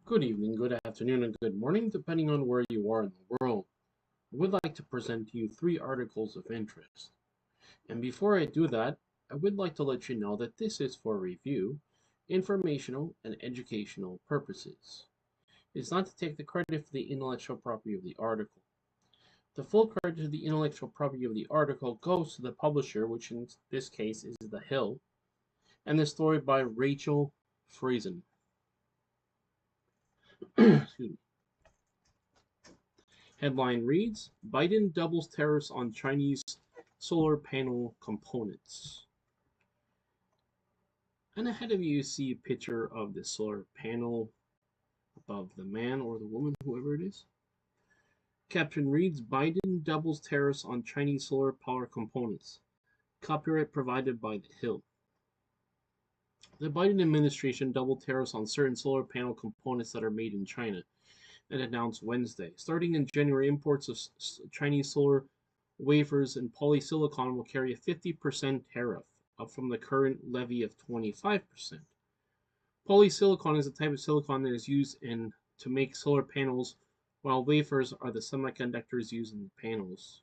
Good evening, good afternoon, and good morning, depending on where you are in the world. I would like to present to you three articles of interest. And before I do that, I would like to let you know that this is for review, informational, and educational purposes. It's not to take the credit for the intellectual property of the article. The full credit of the intellectual property of the article goes to the publisher, which in this case is The Hill, and the story by Rachel Friesen. Excuse me. Headline reads, Biden doubles tariffs on Chinese solar panel components. And ahead of you see a picture of the solar panel above the man or the woman, whoever it is. Caption reads, Biden doubles tariffs on Chinese solar power components. Copyright provided by The Hill. The Biden administration doubled tariffs on certain solar panel components that are made in China, and announced Wednesday. Starting in January, imports of Chinese solar wafers and polysilicon will carry a 50% tariff, up from the current levy of 25%. Polysilicon is a type of silicon that is used to make solar panels, while wafers are the semiconductors used in the panels.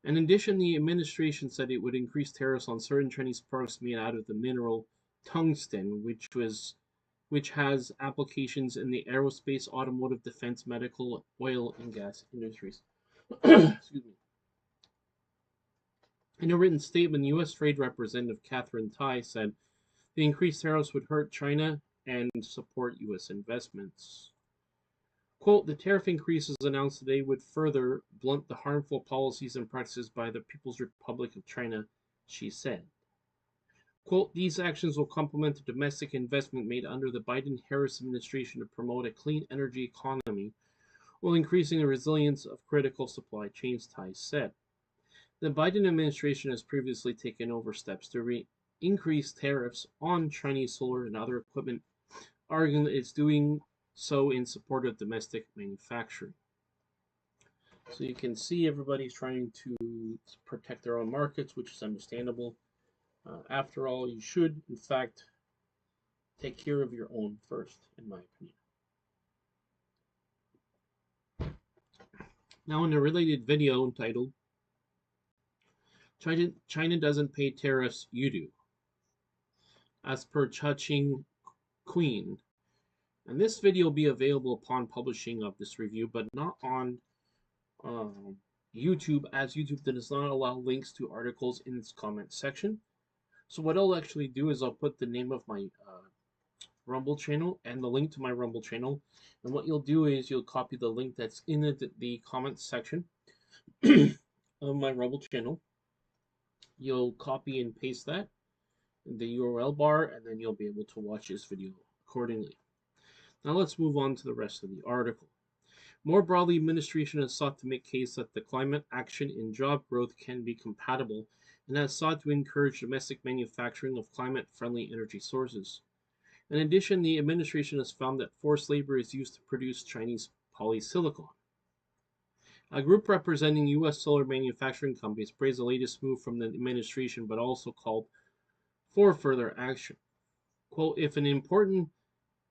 In addition, the administration said it would increase tariffs on certain Chinese products made out of the mineral tungsten, which has applications in the aerospace, automotive, defense, medical, oil, and gas industries. Excuse me. In a written statement, U.S. Trade Representative Catherine Tai said the increased tariffs would hurt China and support U.S. investments. Quote, the tariff increases announced today would further blunt the harmful policies and practices by the People's Republic of China, she said. Quote, these actions will complement the domestic investment made under the Biden-Harris administration to promote a clean energy economy while increasing the resilience of critical supply chains, Tai said. The Biden administration has previously taken over steps to increase tariffs on Chinese solar and other equipment, arguing that it's doing so in support of domestic manufacturing. So you can see everybody's trying to protect their own markets, which is understandable. After all, you should, in fact, take care of your own first, in my opinion. Now, in a related video entitled, China doesn't pay tariffs, you do, as per Cha-Ching Queen. And this video will be available upon publishing of this review, but not on YouTube, as YouTube does not allow links to articles in its comment section. So what I'll actually do is I'll put the name of my Rumble channel and the link to my Rumble channel. And what you'll do is you'll copy the link that's in the comments section of my Rumble channel. You'll copy and paste that in the URL bar, and then you'll be able to watch this video accordingly. Now let's move on to the rest of the article. More broadly, administration has sought to make case that the climate action and job growth can be compatible, and has sought to encourage domestic manufacturing of climate-friendly energy sources. In addition, the administration has found that forced labor is used to produce Chinese polysilicon. A group representing U.S. solar manufacturing companies praised the latest move from the administration, but also called for further action. Quote, if an important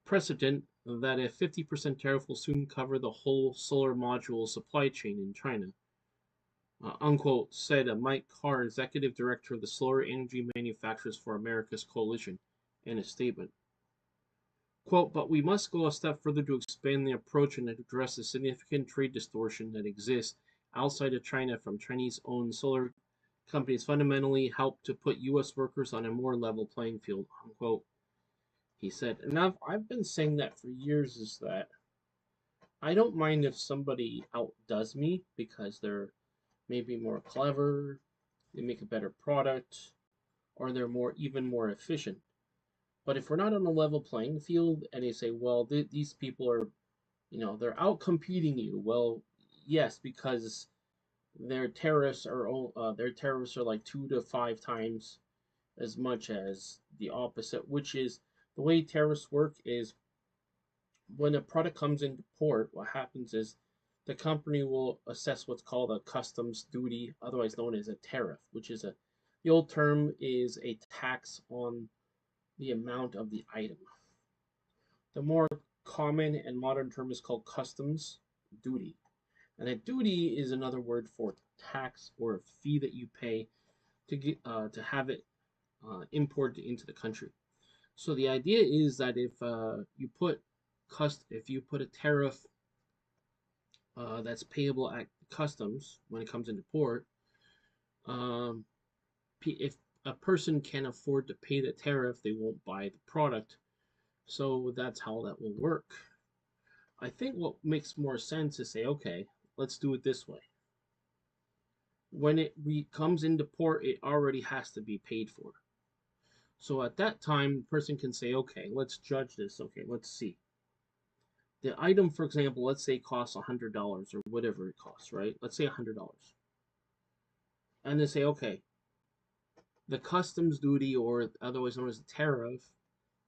precedent that a 50% tariff will soon cover the whole solar module supply chain in China, unquote, said Mike Carr, executive director of the Solar Energy Manufacturers for America's Coalition, in a statement. Quote, but we must go a step further to expand the approach and address the significant trade distortion that exists outside of China from Chinese-owned solar companies fundamentally help to put U.S. workers on a more level playing field, unquote, he said. And I've been saying that for years, is that I don't mind if somebody outdoes me because they're maybe more clever, they make a better product, or they're even more efficient. But if we're not on a level playing field and they say, well, these people are, they're out competing you. Well, yes, because their tariffs are like 2 to 5 times as much as the opposite, which is the way tariffs work is when a product comes into port, what happens is the company will assess what's called a customs duty, otherwise known as a tariff, which is the old term is a tax on the amount of the item. The more common and modern term is called customs duty. And a duty is another word for tax or a fee that you pay to have it imported into the country. So the idea is that if you put a tariff that's payable at customs when it comes into port, um, if a person can afford to pay the tariff, they won't buy the product. So that's how that will work. I think what makes more sense is say, okay, let's do it this way. When it comes into port, it already has to be paid for. So at that time, the person can say, okay, let's judge this. Okay, let's see. The item, for example, let's say costs $100 or whatever it costs, right? Let's say $100. And they say, okay, the customs duty, or otherwise known as the tariff,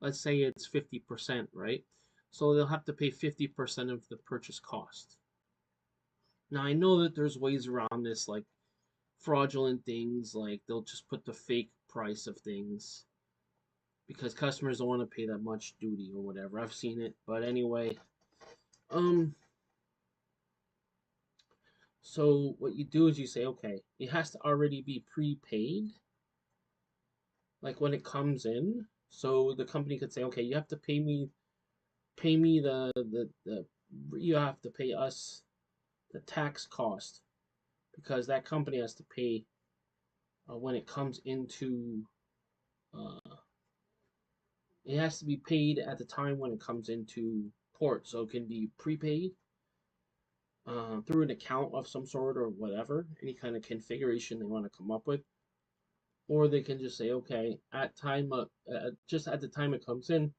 let's say it's 50%, right? So they'll have to pay 50% of the purchase cost. Now, I know that there's ways around this, like fraudulent things, like they'll just put the fake price of things because customers don't want to pay that much duty or whatever. I've seen it, but anyway, so what you do is you say, okay, it has to already be prepaid, like when it comes in. So the company could say, okay, you have to pay me the you have to pay us the tax cost because that company has to pay when it comes into it has to be paid at the time when it comes into port, so it can be prepaid through an account of some sort or whatever, any kind of configuration they want to come up with, or they can just say, okay, just at the time it comes in,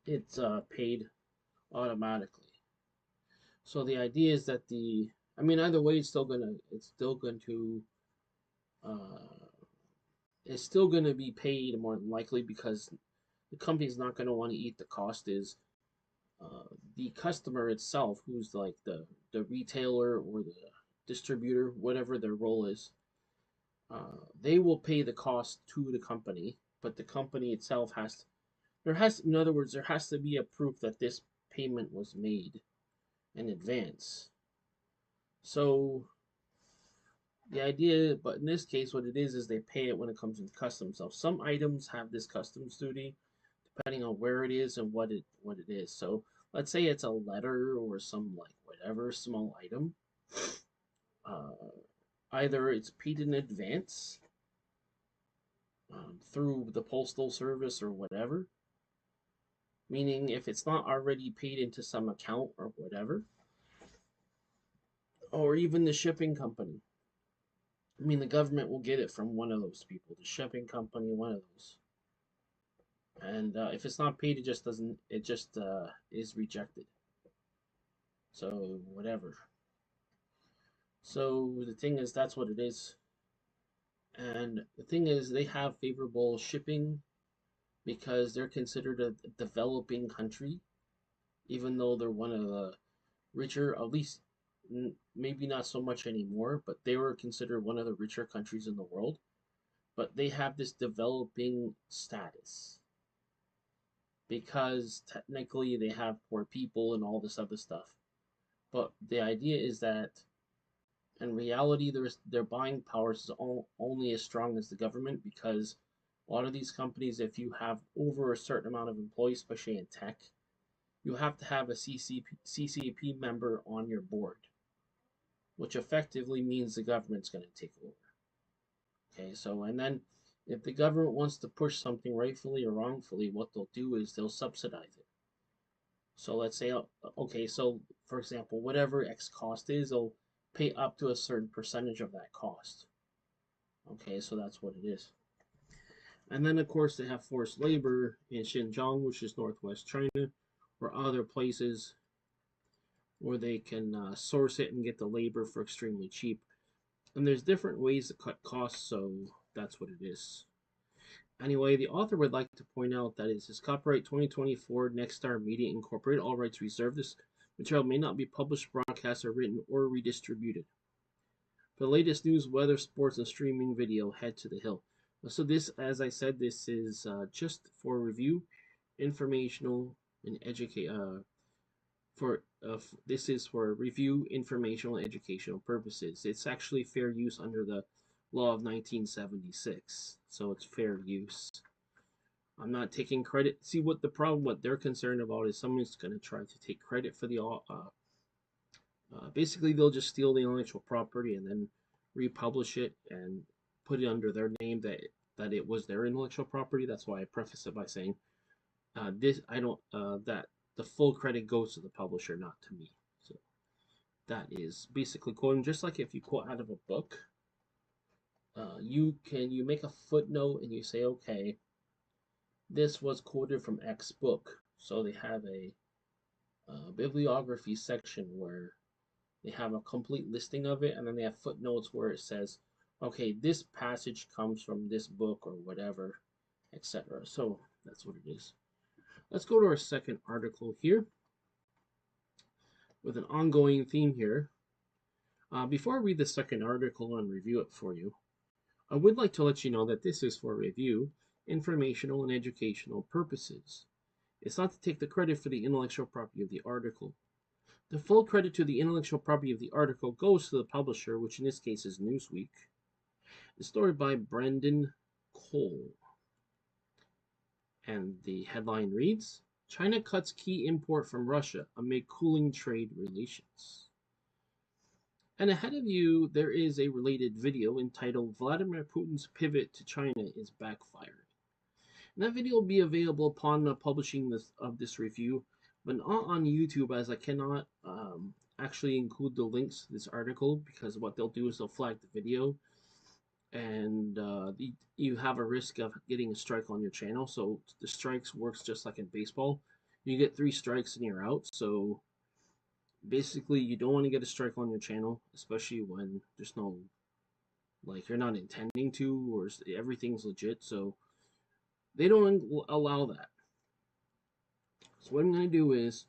it's paid automatically. So the idea is that either way, uh, it's still gonna be paid more than likely because the company's not gonna want to eat the cost. Is the customer itself, who's like the retailer or the distributor, whatever their role is, they will pay the cost to the company, but the company itself in other words, there has to be a proof that this payment was made in advance. So the idea, but in this case, what it is they pay it when it comes into customs. So some items have this customs duty, depending on where it is and what it is. So let's say it's a letter or some like whatever small item. Uh, Either it's paid in advance through the postal service or whatever, meaning if it's not already paid into some account or whatever, or even the shipping company. The government will get it from one of those people, the shipping company, one of those. And if it's not paid, it just is rejected. So whatever. So the thing is, that's what it is. And the thing is, they have favorable shipping because they're considered a developing country, even though they're one of the richer, at least maybe not so much anymore, but they were considered one of the richer countries in the world. But they have this developing status because technically they have poor people and all this other stuff. But the idea is that in reality, their buying power is only as strong as the government because a lot of these companies, if you have over a certain amount of employees, especially in tech, you have to have a CCP member on your board, which effectively means the government's going to take over. Okay, so and then if the government wants to push something rightfully or wrongfully, what they'll do is they'll subsidize it. So let's say, okay, so for example, whatever X cost is, they'll pay up to a certain percentage of that cost. Okay, so that's what it is. And then, of course, they have forced labor in Xinjiang, which is northwest China, or other places where they can source it and get the labor for extremely cheap. And there's different ways to cut costs, so that's what it is. Anyway, the author would like to point out that it is copyright 2024 Nexstar Media Incorporated. All rights reserved. This material may not be published, broadcast, or written, or redistributed. For the latest news, weather, sports, and streaming video, head to the Hill. So this, as I said, this is just for review, informational, and educate for this is for review, informational, and educational purposes. It's actually fair use under the law of 1976, so it's fair use. I'm not taking credit. See what the problem, what they're concerned about is someone's going to try to take credit for the basically they'll just steal the intellectual property and then republish it and put it under their name that it was their intellectual property. That's why I preface it by saying this I don't that the full credit goes to the publisher, not to me. So that is basically quoting, just like if you quote out of a book. You make a footnote and you say, okay, this was quoted from X book. So they have a bibliography section where they have a complete listing of it, and then they have footnotes where it says, okay, this passage comes from this book or whatever, etc. So that's what it is. Let's go to our second article here with an ongoing theme here. Before I read the second article and review it for you, I would like to let you know that this is for review, informational, and educational purposes. It's not to take the credit for the intellectual property of the article. The full credit to the intellectual property of the article goes to the publisher, which in this case is Newsweek. The story by Brendan Cole. And the headline reads, China cuts key import from Russia amid cooling trade relations. And ahead of you, there is a related video entitled Vladimir Putin's Pivot to China is Backfired. And that video will be available upon the publishing of this review, but not on YouTube, as I cannot actually include the links to this article, because what they'll do is they'll flag the video, and you have a risk of getting a strike on your channel. So the strikes works just like in baseball. You get 3 strikes and you're out. So basically, you don't want to get a strike on your channel, especially when there's no, like, you're not intending to, or everything's legit. So they don't allow that. So what I'm going to do is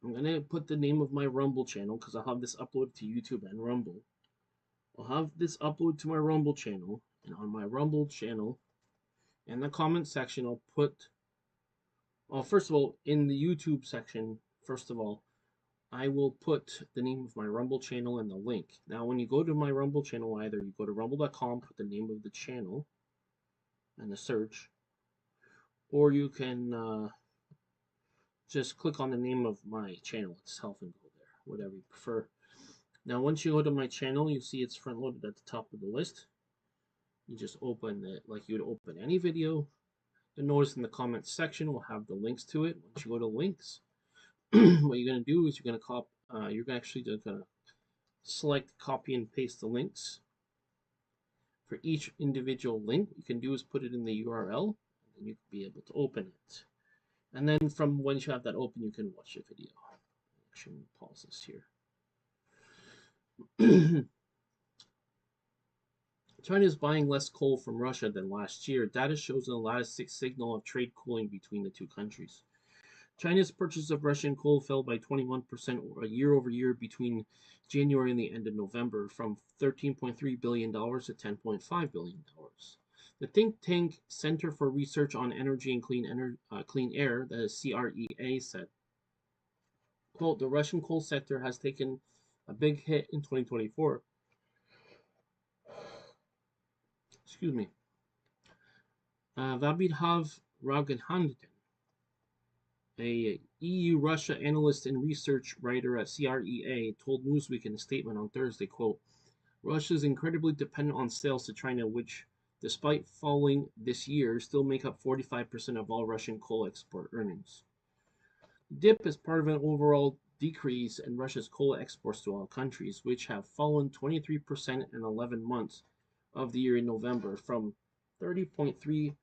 I'm going to put the name of my Rumble channel, because I'll have this uploaded to YouTube and Rumble. I'll have this upload to my Rumble channel, and on my Rumble channel, in the comment section, I'll put, well, first of all, in the YouTube section, first of all, I will put the name of my Rumble channel and the link. Now, when you go to my Rumble channel, either you go to rumble.com, put the name of the channel and the search, or you can just click on the name of my channel itself and go there, whatever you prefer. Now, once you go to my channel, you see it's front loaded at the top of the list. You just open it like you would open any video. And notice in the comments section, we'll have the links to it. Once you go to links, what you're going to do is you're going to copy. You're actually going to select, copy, and paste the links. For each individual link, what you can do is put it in the URL, and you can be able to open it. And then from once you have that open, you can watch the video. Actually, pause this here. China is buying less coal from Russia than last year. Data shows an elastic signal of trade cooling between the two countries. China's purchase of Russian coal fell by 21% year over year between January and the end of November, from $13.3 billion to $10.5 billion. The think tank Center for Research on Energy and Clean Air, the CREA, said, quote, the Russian coal sector has taken a big hit in 2024. Excuse me. Vabidhav Raghanan, a EU-Russia analyst and research writer at CREA, told Newsweek in a statement on Thursday, quote, Russia is incredibly dependent on sales to China, which, despite falling this year, still make up 45% of all Russian coal export earnings. Dip is part of an overall decrease in Russia's coal exports to all countries, which have fallen 23% in 11 months of the year in November, from $30.3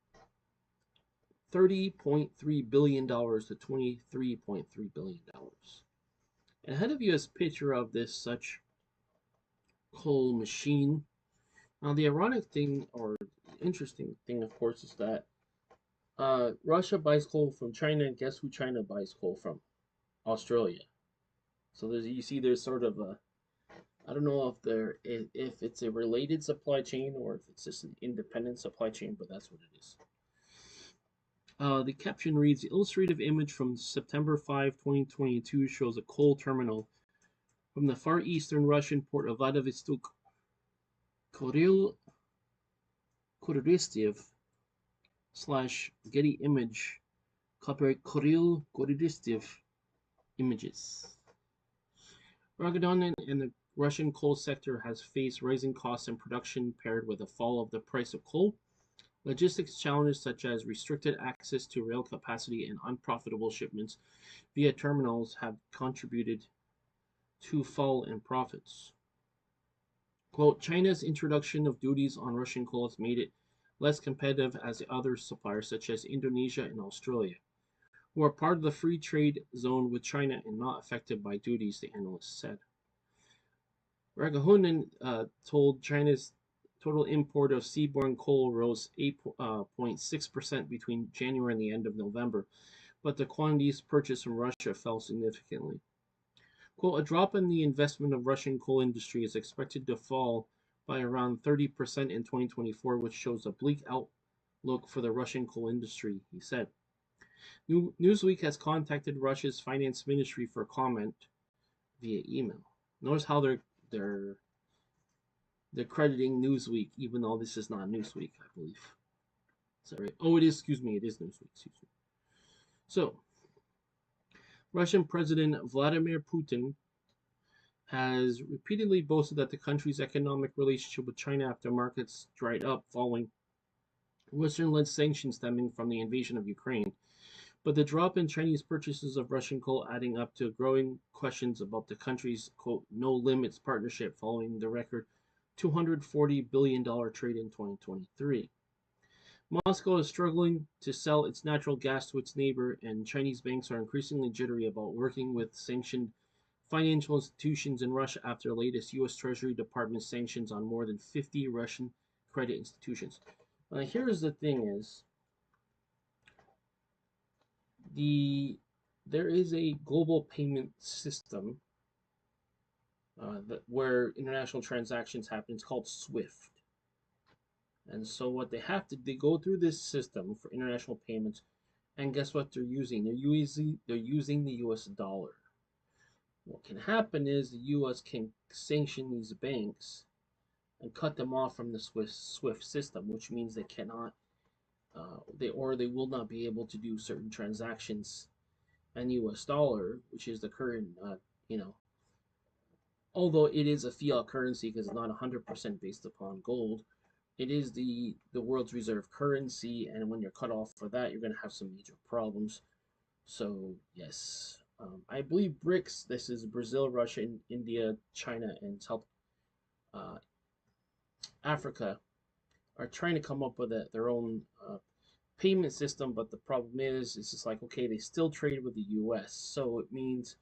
billion to $23.3 billion. And ahead of you is a picture of this such coal machine. Now, the ironic thing, or interesting thing, of course, is that Russia buys coal from China, and guess who China buys coal from? Australia. So you see there's sort of a, I don't know if it's a related supply chain or if it's just an independent supply chain, but that's what it is. The caption reads, the illustrative image from September 5, 2022 shows a coal terminal from the far eastern Russian port of Vladivostok. Kirill Koristiev / Getty Image. Copyright Kirill Koristiev Images. Ragadan and the Russian coal sector has faced rising costs in production paired with a fall of the price of coal. Logistics challenges such as restricted access to rail capacity and unprofitable shipments via terminals have contributed to fall in profits. Quote, China's introduction of duties on Russian coal has made it less competitive as the other suppliers such as Indonesia and Australia, who are part of the free trade zone with China and not affected by duties, the analyst said. Ragahunan told China's total import of seaborne coal rose 8.6% between January and the end of November, but the quantities purchased from Russia fell significantly. Quote, a drop in the investment of Russian coal industry is expected to fall by around 30% in 2024, which shows a bleak outlook for the Russian coal industry, he said. Newsweek has contacted Russia's finance ministry for comment via email. Notice how they're crediting Newsweek, even though this is not Newsweek, I believe. Is that right? Oh, it is. Excuse me. It is Newsweek. Excuse me. So, Russian President Vladimir Putin has repeatedly boasted that the country's economic relationship with China after markets dried up following Western-led sanctions stemming from the invasion of Ukraine. But the drop in Chinese purchases of Russian coal adding up to growing questions about the country's, quote, no-limits partnership following the record $240 billion trade in 2023. Moscow is struggling to sell its natural gas to its neighbor, and Chinese banks are increasingly jittery about working with sanctioned financial institutions in Russia after the latest U.S. Treasury Department sanctions on more than 50 Russian credit institutions. Here's the thing is, there is a global payment system where international transactions happen. It's called SWIFT. And so what they go through this system for international payments, and guess what they're using? They're using the US dollar. What can happen is the US can sanction these banks and cut them off from the SWIFT system, which means they cannot they will not be able to do certain transactions in US dollar, which is the current although it is a fiat currency because it's not 100% based upon gold, it is the world's reserve currency, and when you're cut off for that, you're going to have some major problems. So yes, I believe BRICS. This is Brazil, Russia, India, China, and South Africa are trying to come up with their own payment system. But the problem is, it's just like, okay, they still trade with the U.S., so it means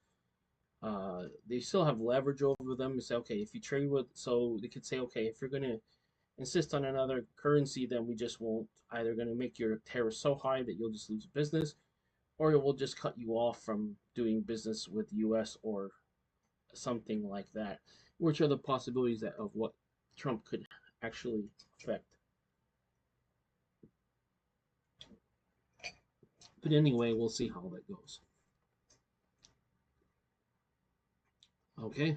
they still have leverage over them. Say, okay, if you trade with, so they could say, okay, if you're going to insist on another currency, then we just won't, either going to make your tariff so high that you'll just lose business, or it will just cut you off from doing business with the US or something like that, which are the possibilities of what Trump could actually affect. But anyway, we'll see how that goes. Okay,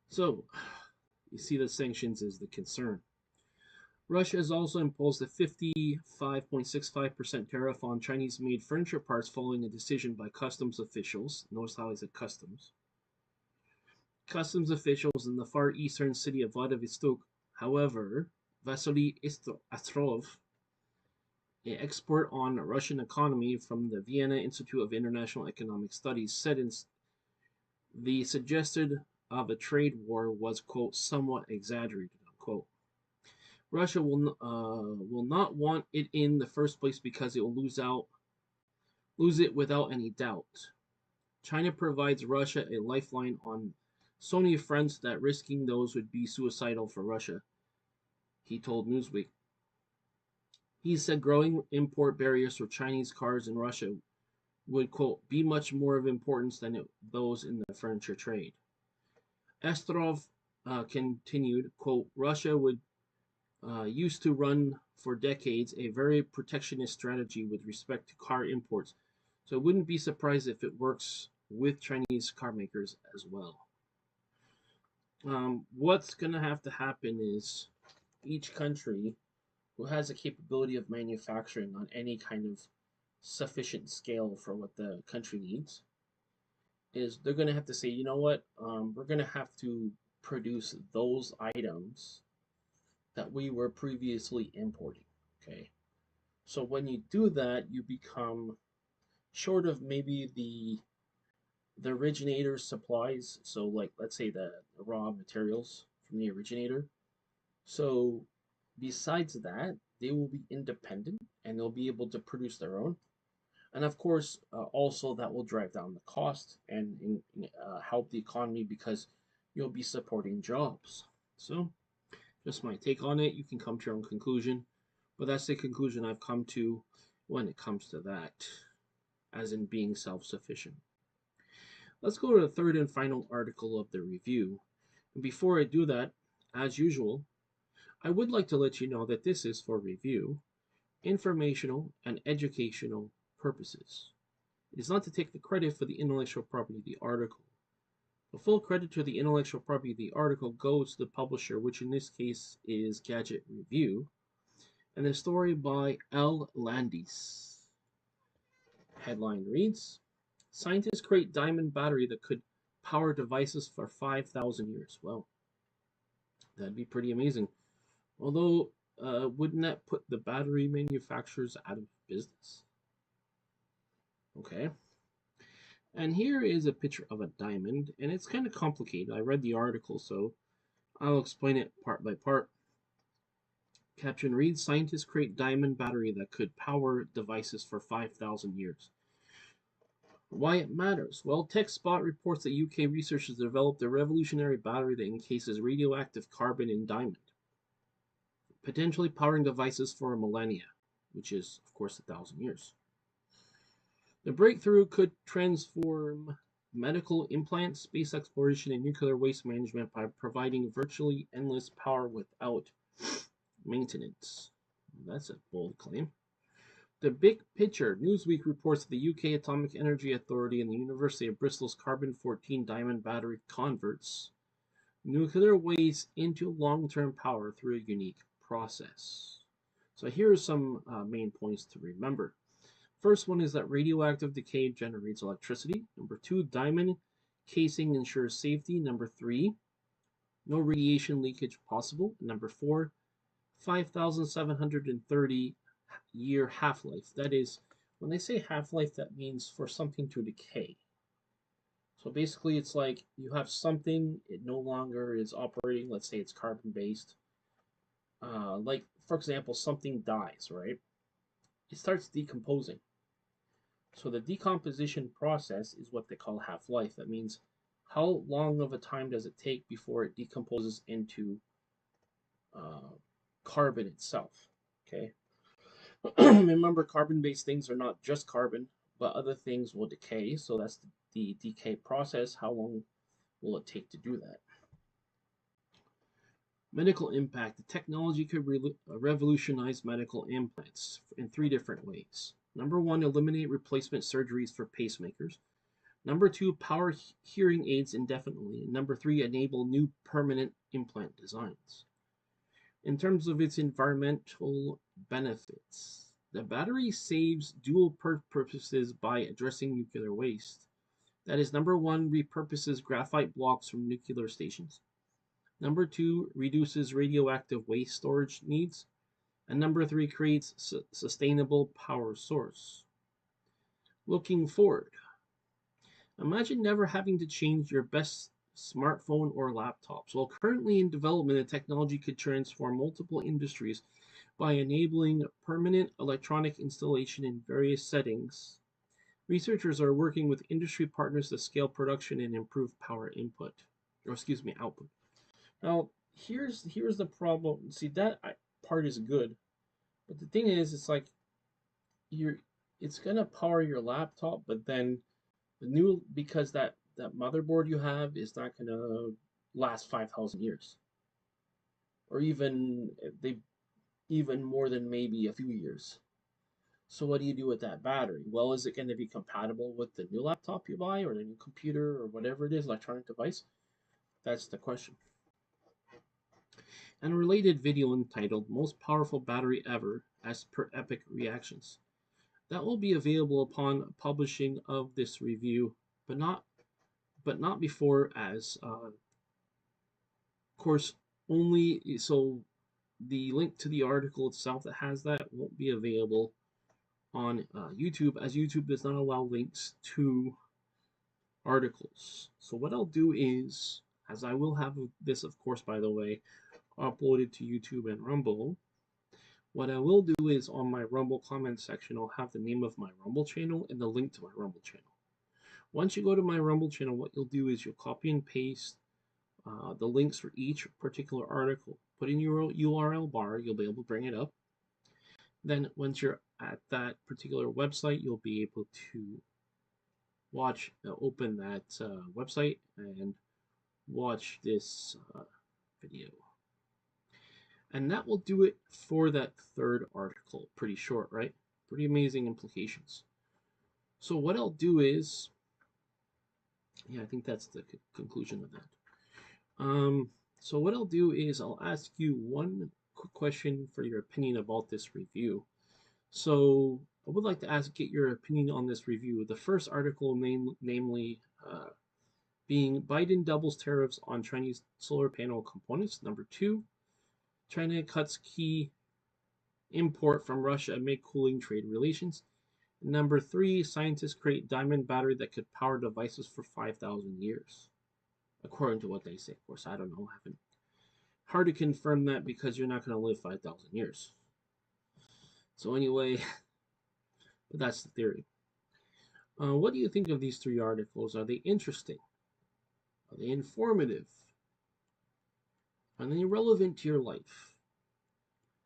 so you see the sanctions is the concern. Russia has also imposed a 55.65% tariff on Chinese-made furniture parts following a decision by customs officials. Notice how I said customs. Customs officials in the far eastern city of Vladivostok. However, Vasily Astrov, an expert on the Russian economy from the Vienna Institute of International Economic Studies, said the suggestion of a trade war was, quote, somewhat exaggerated, unquote. Russia will not want it in the first place because it will lose it without any doubt. China provides Russia a lifeline on so many fronts that risking those would be suicidal for Russia, he told Newsweek. He said growing import barriers for Chinese cars in Russia would, quote, be much more of importance than those in the furniture trade. Astrov continued, quote, Russia would used to run for decades a very protectionist strategy with respect to car imports. So I wouldn't be surprised if it works with Chinese car makers as well. What's going to have to happen is each country who has a capability of manufacturing on any kind of sufficient scale for what the country needs is they're going to have to say, you know what, we're going to have to produce those items that we were previously importing. Okay. So when you do that, you become short of maybe the originator supplies. So like let's say the raw materials from the originator. So besides that, they will be independent and they'll be able to produce their own. And of course, also that will drive down the cost and help the economy because you'll be supporting jobs. So just my take on it. You can come to your own conclusion, but that's the conclusion I've come to when it comes to that, as in being self-sufficient. Let's go to the third and final article of the review. And before I do that, as usual, I would like to let you know that this is for review, informational, and educational purposes. It is not to take the credit for the intellectual property of the article. The full credit to the intellectual property of the article goes to the publisher, which in this case is Gadget Review, and the story by L. Landis. Headline reads, Scientists create diamond battery that could power devices for 5,000 years. Well, that'd be pretty amazing. Although, wouldn't that put the battery manufacturers out of business? Okay. And here is a picture of a diamond, and it's kind of complicated. I read the article, so I'll explain it part by part. Caption reads, Scientists create diamond battery that could power devices for 5,000 years. Why it matters? Well, TechSpot reports that UK researchers developed a revolutionary battery that encases radioactive carbon in diamond, potentially powering devices for a millennia, which is, of course, 1,000 years. The breakthrough could transform medical implants, space exploration, and nuclear waste management by providing virtually endless power without maintenance. That's a bold claim. The big picture. Newsweek reports that the UK Atomic Energy Authority and the University of Bristol's carbon-14 diamond battery converts nuclear waste into long-term power through a unique process. So here are some main points to remember. First one is that radioactive decay generates electricity. Number 2, diamond casing ensures safety. Number 3, no radiation leakage possible. Number 4, 5,730 year half-life. That is, when they say half-life, that means for something to decay. So basically, it's like you have something, it no longer is operating. Let's say it's carbon-based. Like, for example, something dies, right? It starts decomposing. So the decomposition process is what they call half-life. That means how long of a time does it take before it decomposes into carbon itself, okay? Remember, carbon-based things are not just carbon, but other things will decay. So that's the decay process. How long will it take to do that? Medical impact. The technology could revolutionize medical implants in 3 different ways. Number 1, eliminate replacement surgeries for pacemakers. Number 2, power hearing aids indefinitely. And number 3, enable new permanent implant designs. In terms of its environmental benefits, the battery saves dual purposes by addressing nuclear waste. That is, number 1, repurposes graphite blocks from nuclear stations. Number 2, reduces radioactive waste storage needs. And number 3, creates sustainable power source. Looking forward, imagine never having to change your best smartphone or laptops. While currently in development, the technology could transform multiple industries by enabling permanent electronic installation in various settings. Researchers are working with industry partners to scale production and improve power output. Now, here's the problem. See, that part is good, but the thing is, it's like it's gonna power your laptop, but then because that motherboard you have is not gonna last 5,000 years, or even even more than maybe a few years. So what do you do with that battery? Well, is it going to be compatible with the new laptop you buy or the new computer or whatever it is, electronic device? That's the question. And a related video entitled Most Powerful Battery Ever as per Epic Reactions. That will be available upon publishing of this review, but not before, as of course only so the link to the article itself that has that won't be available on YouTube, as YouTube does not allow links to articles. So what I'll do is, as I will have this, of course, by the way, uploaded to YouTube and Rumble, what I will do is on my Rumble comment section, I'll have the name of my Rumble channel and the link to my Rumble channel. Once you go to my Rumble channel, what you'll do is you'll copy and paste the links for each particular article. Put in your URL bar, you'll be able to bring it up. Then once you're at that particular website, you'll be able to open that website and watch this video. And that will do it for that third article. Pretty short, right? Pretty amazing implications. So what I'll do is, yeah, I think that's the conclusion of that. So what I'll do is I'll ask you one quick question for your opinion about this review. So I would like to get your opinion on this review. The first article, namely, being Biden doubles tariffs on Chinese solar panel components. Number 2, China cuts key import from Russia amid cooling trade relations. Number 3, scientists create diamond battery that could power devices for 5,000 years. According to what they say. Of course, I don't know. Hard to confirm that because you're not going to live 5,000 years. So anyway, but that's the theory. What do you think of these 3 articles? Are they interesting? Are they informative? Are they relevant to your life?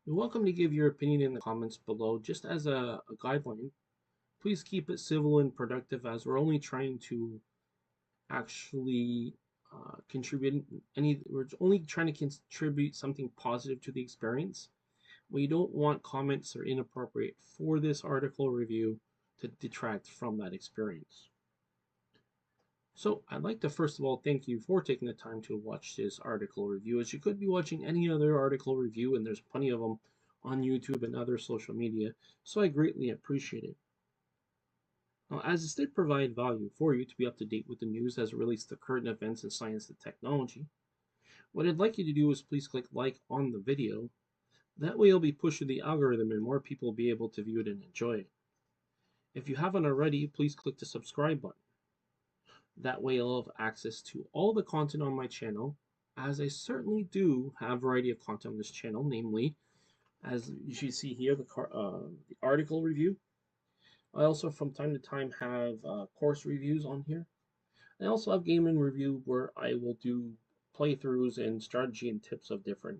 You're welcome to give your opinion in the comments below. Just as a guideline, please keep it civil and productive, as we're only trying to actually we're only trying to contribute something positive to the experience. We don't want comments that are inappropriate for this article review to detract from that experience. So I'd like to first of all thank you for taking the time to watch this article review, as you could be watching any other article review, and there's plenty of them on YouTube and other social media, so I greatly appreciate it. Now, as this did provide value for you to be up to date with the news as it relates to current events in science and technology, what I'd like you to do is please click like on the video. That way you'll be pushing the algorithm and more people will be able to view it and enjoy it. If you haven't already, please click the subscribe button. That way you'll have access to all the content on my channel, as I certainly do have a variety of content on this channel, namely, as you should see here, the article review. I also from time to time have course reviews on here. I also have gaming review, where I will do playthroughs and strategy and tips of different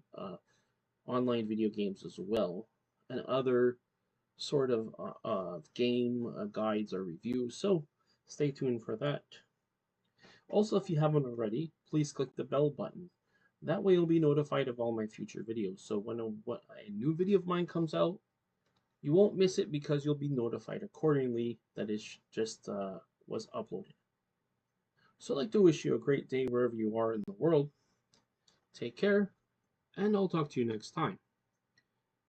online video games as well, and other sort of game guides or reviews, so stay tuned for that. Also, if you haven't already, please click the bell button. That way you'll be notified of all my future videos, so when a new video of mine comes out, you won't miss it because you'll be notified accordingly that it just was uploaded. So I'd like to wish you a great day wherever you are in the world. Take care, and I'll talk to you next time.